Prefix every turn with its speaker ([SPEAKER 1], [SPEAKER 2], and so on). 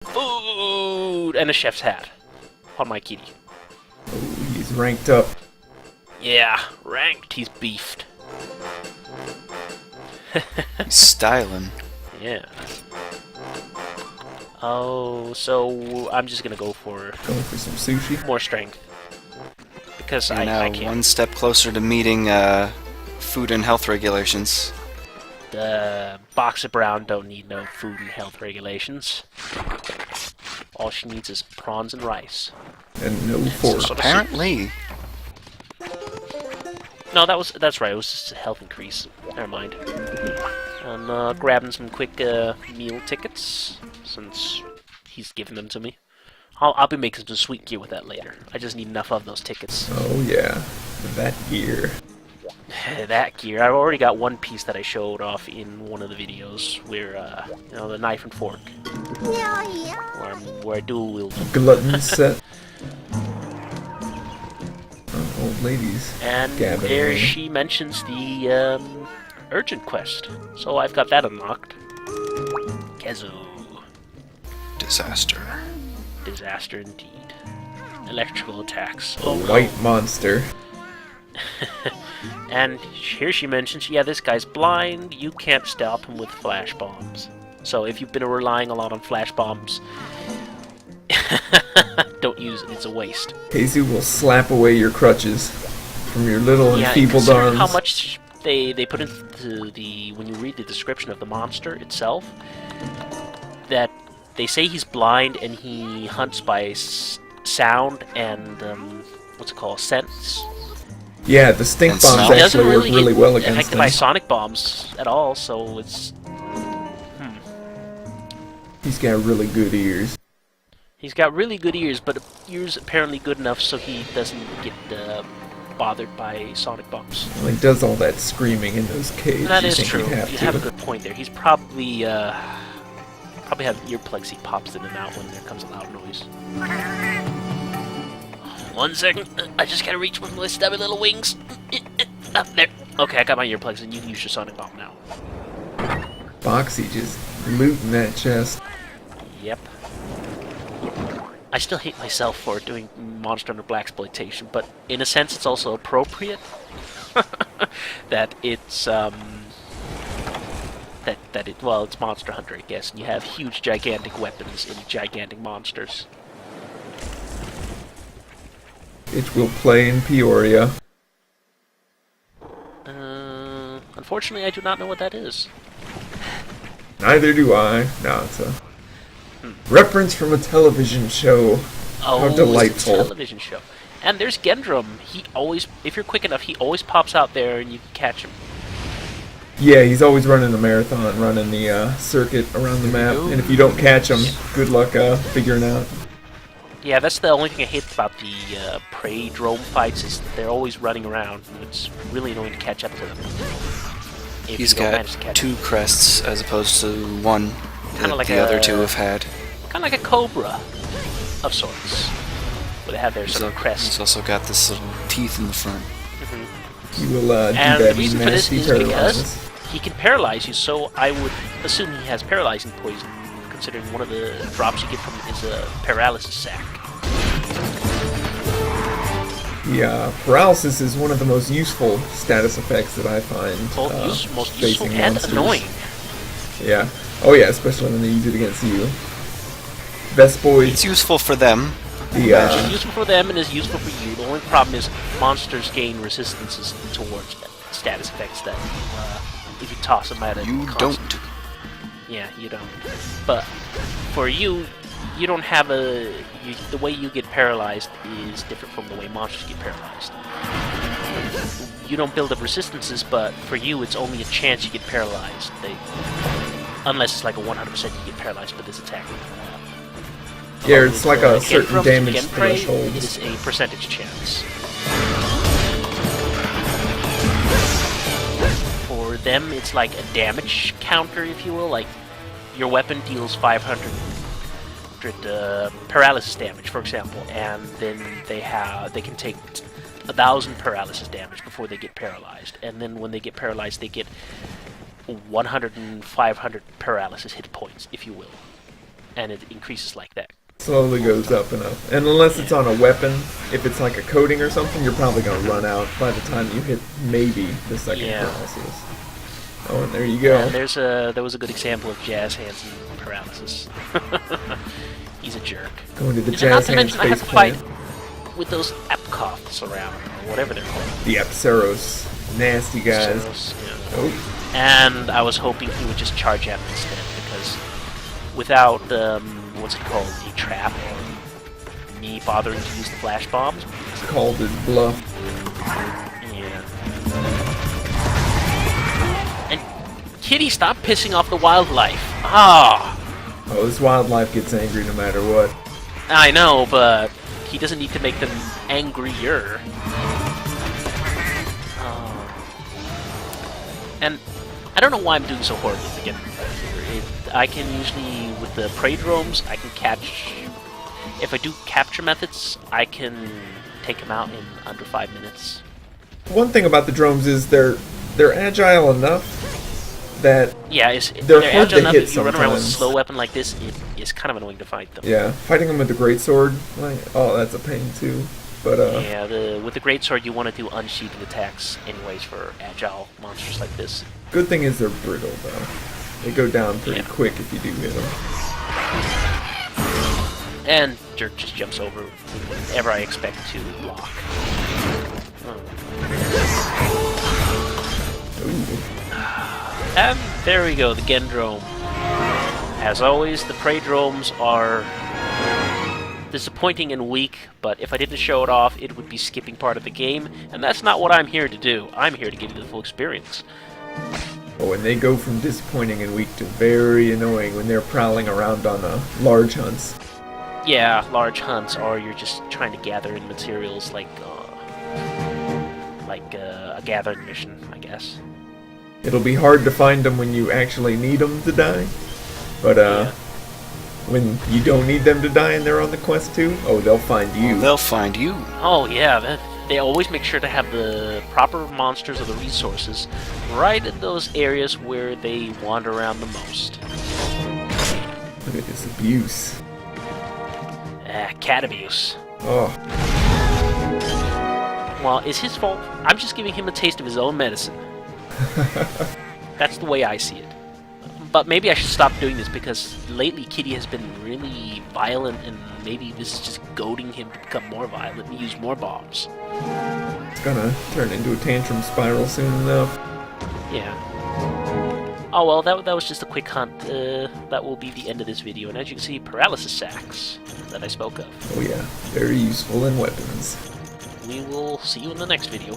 [SPEAKER 1] Food! And a chef's hat on my kitty.
[SPEAKER 2] Oh, he's ranked up.
[SPEAKER 1] Yeah, ranked. He's beefed.
[SPEAKER 3] He's styling.
[SPEAKER 1] Yeah. Oh, so I'm just gonna go for
[SPEAKER 2] Going for some sushi.
[SPEAKER 1] more strength. Because
[SPEAKER 3] You're
[SPEAKER 1] I
[SPEAKER 3] now
[SPEAKER 1] can't.
[SPEAKER 3] one step closer to meeting food and health regulations.
[SPEAKER 1] The Boxer Brown don't need no food and health regulations. All she needs is prawns and rice.
[SPEAKER 2] And no
[SPEAKER 1] So
[SPEAKER 2] fork.
[SPEAKER 1] sort of
[SPEAKER 3] Apparently.
[SPEAKER 1] No, that's right. It was just a health increase. Never mind. I'm grabbing some quick meal tickets since he's giving them to me. I'll be making some sweet gear with that later. I just need enough of those tickets.
[SPEAKER 2] Oh yeah, that gear.
[SPEAKER 1] That gear. I've already got one piece that I showed off in one of the videos where you know, the knife and fork, where I dual wield them.
[SPEAKER 2] Glutton set. Old ladies.
[SPEAKER 1] And
[SPEAKER 2] gathering.
[SPEAKER 1] there she mentions the urgent quest. So I've got that unlocked. Kezu.
[SPEAKER 3] Disaster.
[SPEAKER 1] Disaster indeed. Electrical attacks.
[SPEAKER 2] A
[SPEAKER 1] Oh,
[SPEAKER 2] white monster.
[SPEAKER 1] And here she mentions, yeah, this guy's blind. You can't stop him with flash bombs. So if you've been relying a lot on flash bombs, don't use it. It's a waste.
[SPEAKER 2] Jesus will slap away your crutches from your little
[SPEAKER 1] Yeah,
[SPEAKER 2] enfeebled
[SPEAKER 1] considering
[SPEAKER 2] arms.
[SPEAKER 1] how much they put into the when you read the description of the monster itself, that they say he's blind and he hunts by sound and what's it called, sense.
[SPEAKER 2] Yeah, the stink
[SPEAKER 3] And
[SPEAKER 2] bombs
[SPEAKER 3] smell.
[SPEAKER 1] He doesn't
[SPEAKER 2] actually work
[SPEAKER 1] really
[SPEAKER 2] really
[SPEAKER 1] get
[SPEAKER 2] well against
[SPEAKER 1] affected
[SPEAKER 2] them.
[SPEAKER 1] by sonic bombs at all, so it's
[SPEAKER 2] He's got really good ears.
[SPEAKER 1] he's got really good ears, but ears apparently good enough so he doesn't get bothered by sonic bombs.
[SPEAKER 2] Well, he does all that screaming in those caves.
[SPEAKER 1] That
[SPEAKER 2] you
[SPEAKER 1] is
[SPEAKER 2] think
[SPEAKER 1] true.
[SPEAKER 2] he'd have
[SPEAKER 1] You
[SPEAKER 2] to.
[SPEAKER 1] have a good point there. He's probably have earplugs he pops in and out when there comes a loud noise. 1 second. I just gotta reach with my stubby little wings. Up there. Okay, I got my earplugs, and you can use your sonic bomb now.
[SPEAKER 2] Foxy just looting that chest.
[SPEAKER 1] Yep. I still hate myself for doing Monster Hunter Blaxploitation, but in a sense, it's also appropriate that it's well, it's Monster Hunter, I guess, and you have huge, gigantic weapons and gigantic monsters.
[SPEAKER 2] It will play in Peoria.
[SPEAKER 1] Unfortunately, I do not know what that is.
[SPEAKER 2] Neither do I. No, it's a reference from a television show.
[SPEAKER 1] Oh,
[SPEAKER 2] How delightful.
[SPEAKER 1] It's a television show. And there's Gendrome. He always, if you're quick enough, he always pops out there and you can catch him.
[SPEAKER 2] Yeah, he's always running a marathon, running the circuit around the map.
[SPEAKER 1] Ooh.
[SPEAKER 2] And if you don't catch him, good luck figuring out.
[SPEAKER 1] Yeah, that's the only thing I hate about the prey drone fights is that they're always running around. And it's really annoying to catch up to them. If
[SPEAKER 3] He's
[SPEAKER 1] you don't
[SPEAKER 3] got
[SPEAKER 1] manage to catch
[SPEAKER 3] two crests as opposed to one
[SPEAKER 1] Kinda
[SPEAKER 3] that
[SPEAKER 1] like
[SPEAKER 3] the other
[SPEAKER 1] a-
[SPEAKER 3] two have had.
[SPEAKER 1] kind of like a cobra of sorts, where they have their sort of crest.
[SPEAKER 3] He's also got this little teeth in the front.
[SPEAKER 2] He will do
[SPEAKER 1] And the
[SPEAKER 2] that
[SPEAKER 1] reason for this
[SPEAKER 2] nasty
[SPEAKER 1] is
[SPEAKER 2] paralysis.
[SPEAKER 1] because he can paralyze you, so I would assume he has paralyzing poison, considering one of the drops you get from it is a paralysis sac.
[SPEAKER 2] Yeah, paralysis is one of the most useful status effects that I find.
[SPEAKER 1] Both most useful
[SPEAKER 2] facing
[SPEAKER 1] and
[SPEAKER 2] monsters.
[SPEAKER 1] annoying.
[SPEAKER 2] Yeah. Oh yeah, especially when they use it against you. Best boys.
[SPEAKER 3] It's useful for them.
[SPEAKER 2] The
[SPEAKER 1] It's useful for them and is useful for you. The only problem is monsters gain resistances towards status effects that if you toss them at it.
[SPEAKER 3] You
[SPEAKER 1] constant-
[SPEAKER 3] don't.
[SPEAKER 1] Yeah, you don't. But for you, you don't have the way you get paralyzed is different from the way monsters get paralyzed. You don't build up resistances, but for you, it's only a chance you get paralyzed. Unless it's like a 100% you get paralyzed by this attack.
[SPEAKER 2] Yeah, it's like a certain
[SPEAKER 1] Gendrome,
[SPEAKER 2] damage
[SPEAKER 1] Genprey
[SPEAKER 2] threshold.
[SPEAKER 1] is a percentage chance. For them, it's like a damage counter, if you will. Like, your weapon deals 500 paralysis damage, for example, and then they can take 1,000 paralysis damage before they get paralyzed. And then when they get paralyzed, they get 100 and 500 paralysis hit points, if you will. and it increases like that.
[SPEAKER 2] Slowly goes up and up. And unless it's on a weapon, if it's like a coating or something, you're probably going to run out by the time you hit maybe the second paralysis. Oh, and there you go.
[SPEAKER 1] And there was a good example of Jazz Hands and paralysis. He's a jerk.
[SPEAKER 2] Going to the Jazz Hands
[SPEAKER 1] I have
[SPEAKER 2] face
[SPEAKER 1] to
[SPEAKER 2] plant.
[SPEAKER 1] fight with those Epkoths around, or whatever they're called.
[SPEAKER 2] The Epceros. Nasty guys.
[SPEAKER 1] Ceros, yeah.
[SPEAKER 2] Oh,
[SPEAKER 1] And I was hoping he would just charge at me instead, because without what's it called, a trap, or me bothering to use the flash bombs.
[SPEAKER 2] called his bluff.
[SPEAKER 1] Yeah. And Kitty, stop pissing off the wildlife. Ah.
[SPEAKER 2] Oh, this wildlife gets angry no matter what.
[SPEAKER 1] I know, but he doesn't need to make them angrier. And I don't know why I'm doing so horribly to get I can usually, with the prey drones, I can catch... If I do capture methods, I can take them out in under 5 minutes.
[SPEAKER 2] One thing about the drones is they're agile enough that
[SPEAKER 1] Yeah,
[SPEAKER 2] they're hard
[SPEAKER 1] agile
[SPEAKER 2] to
[SPEAKER 1] enough.
[SPEAKER 2] hit
[SPEAKER 1] If you run around with a
[SPEAKER 2] sometimes.
[SPEAKER 1] slow weapon like this, it is kind of annoying to fight them.
[SPEAKER 2] yeah, fighting them with the greatsword, like, oh, that's a pain too. But
[SPEAKER 1] Yeah, with the greatsword, you want to do unsheathing attacks anyways for agile monsters like this.
[SPEAKER 2] good thing is they're brittle though. They go down pretty
[SPEAKER 1] Yeah.
[SPEAKER 2] quick if you do hit them.
[SPEAKER 1] And Jerk just jumps over whenever I expect to block.
[SPEAKER 2] Ooh.
[SPEAKER 1] And there we go, the Gendrome. As always, the prey drones are disappointing and weak, but if I didn't show it off, it would be skipping part of the game, and that's not what I'm here to do. I'm here to give you the full experience.
[SPEAKER 2] Oh, and they go from disappointing and weak to very annoying when they're prowling around on large hunts.
[SPEAKER 1] Yeah, large hunts, or you're just trying to gather in materials like a gathering mission, I guess.
[SPEAKER 2] It'll be hard to find them when you actually need them to die, but
[SPEAKER 1] Yeah.
[SPEAKER 2] when you don't need them to die and they're on the quest too, oh, they'll find you.
[SPEAKER 3] They'll find you.
[SPEAKER 1] Oh yeah, they always make sure to have the proper monsters or the resources right in those areas where they wander around the most.
[SPEAKER 2] Look at this abuse.
[SPEAKER 1] Cat abuse.
[SPEAKER 2] Oh,
[SPEAKER 1] Well, it's his fault. I'm just giving him a taste of his own medicine. That's the way I see it. But maybe I should stop doing this, because lately Kitty has been really violent, and maybe this is just goading him to become more violent and use more bombs.
[SPEAKER 2] it's gonna turn into a tantrum spiral soon enough.
[SPEAKER 1] Yeah. Oh well, that was just a quick hunt. That will be the end of this video, and as you can see, paralysis sacks that I spoke of.
[SPEAKER 2] Oh yeah, very useful in weapons.
[SPEAKER 1] We will see you in the next video.